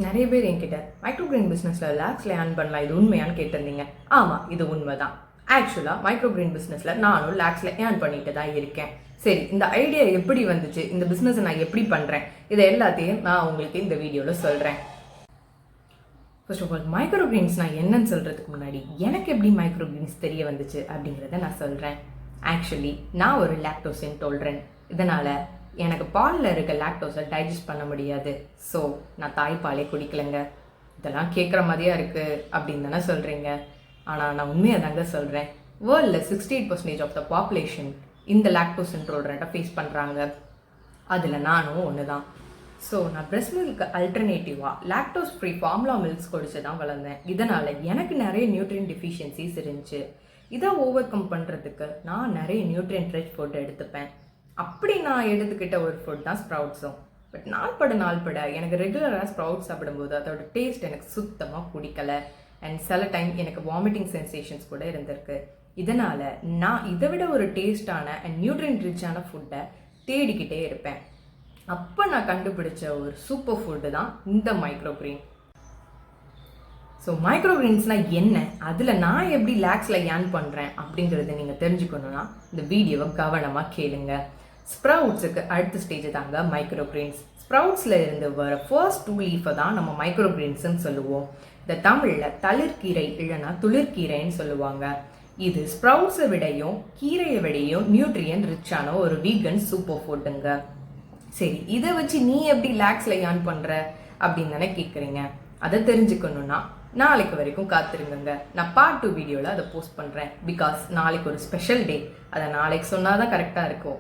நிறைய பேர் என்கிட்ட மைக்ரோ கிரெயின் பிஸ்னஸில் லேக்ஸில் ஏர்ன் பண்ணலாம், இது உண்மையான்னு கேட்டிருந்தீங்க. ஆமாம், இது உண்மை தான். ஆக்சுவலாக மைக்ரோ கிரெயின் பிஸ்னஸில் நானும் லேக்ஸில் ஏர்ன் பண்ணிட்டு தான் இருக்கேன். சரி, இந்த ஐடியா எப்படி வந்துச்சு, இந்த பிஸ்னஸை நான் எப்படி பண்ணுறேன், இதை எல்லாத்தையும் நான் உங்களுக்கு இந்த வீடியோவில் சொல்கிறேன். First of all, micro grains நான் என்னன்னு சொல்கிறதுக்கு முன்னாடி எனக்கு எப்படி மைக்ரோ கிரெயின்ஸ் தெரிய வந்துச்சு அப்படிங்கிறத நான் சொல்கிறேன். ஆக்சுவலி நான் ஒரு லாக்டோஸ் இன்டாலரண்ட். இதனால் எனக்கு பாலில் இருக்க லாக்டோஸை டைஜஸ்ட் பண்ண முடியாது. ஸோ நான் தாய்ப்பாலே குடிக்கலைங்க. இதெல்லாம் கேட்குற மாதிரியா இருக்குது அப்படின்னு தானே சொல்கிறீங்க. ஆனால் நான் உண்மையாக தாங்க சொல்கிறேன். வேர்ல்டில் 68% ஆஃப் த பாப்புலேஷன் இந்த லாக்டோஸ் இன்டாலரண்ட்டை ஃபேஸ் பண்ணுறாங்க. அதில் நானும் ஒன்று தான். ஸோ நான் பிரெஸ்ட் மில்க்கு அல்டர்னேட்டிவாக லாக்டோஸ் ஃப்ரீ ஃபார்முலா மில்க்ஸ் குடிச்சு தான் வளர்ந்தேன். இதனால் எனக்கு நிறைய நியூட்ரியன் டெஃபிஷியன்சிஸ் இருந்துச்சு. இதை ஓவர் கம் பண்ணுறதுக்கு நான் நிறைய நியூட்ரியன் ரிச் ஃபுட் எடுத்துப்பேன். அப்படி நான் எடுத்துக்கிட்ட ஒரு ஃபுட் தான் ஸ்ப்ரவுட்ஸும். பட் நாள் பட எனக்கு ரெகுலராக ஸ்ப்ரவுட்ஸ் சாப்பிடும்போது அதோட டேஸ்ட் எனக்கு சுத்தமாக பிடிக்கலை. அண்ட் சில டைம் எனக்கு வாமிட்டிங் சென்சேஷன்ஸ் கூட இருந்திருக்கு. இதனால் நான் இதை விட ஒரு டேஸ்டான அண்ட் நியூட்ரியன் ரிச்சான ஃபுட்டை தேடிக்கிட்டே இருப்பேன். அப்போ நான் கண்டுபிடிச்ச ஒரு சூப்பர் ஃபுட்டு தான் இந்த மைக்ரோ கிரெயின். ஸோ மைக்ரோ கிரெயின்ஸ்னால் என்ன, அதில் நான் எப்படி லேக்ஸில் ஏர்ன் பண்ணுறேன் அப்படிங்கிறத நீங்கள் தெரிஞ்சுக்கணுன்னா இந்த வீடியோவை கவனமாக கேளுங்க. ஸ்ப்ரவுட்ஸுக்கு அடுத்த ஸ்டேஜ் தாங்க மைக்ரோ கிரெயின்ஸ். ஸ்ப்ரவுட்ஸில் இருந்து வர ஃபர்ஸ்ட் 2 லீஃபை தான் நம்ம மைக்ரோ கிரெயின்ஸ்ன்னு சொல்லுவோம். இந்த தமிழில் தளிர்கீரை இல்லைன்னா துளிர்கீரைன்னு சொல்லுவாங்க. இது ஸ்ப்ரவுட்ஸை விடையும் கீரையை விடையும் நியூட்ரியன் ரிச்சான ஒரு வீகன் சூப்பர் ஃபுட்டுங்க. சரி, இதை வச்சு நீ எப்படி லேக்ஸில் ஏர்ன் பண்ணுற அப்படின்னு தானே கேட்குறீங்க. அதை தெரிஞ்சுக்கணுன்னா நாளைக்கு வரைக்கும் காத்திருங்க. நான் பார்ட் 2 வீடியோவில் அதை போஸ்ட் பண்ணுறேன். பிகாஸ் நாளைக்கு ஒரு ஸ்பெஷல் டே. அதை நாளைக்கு சொன்னால் தான் கரெக்டாக இருக்கும்.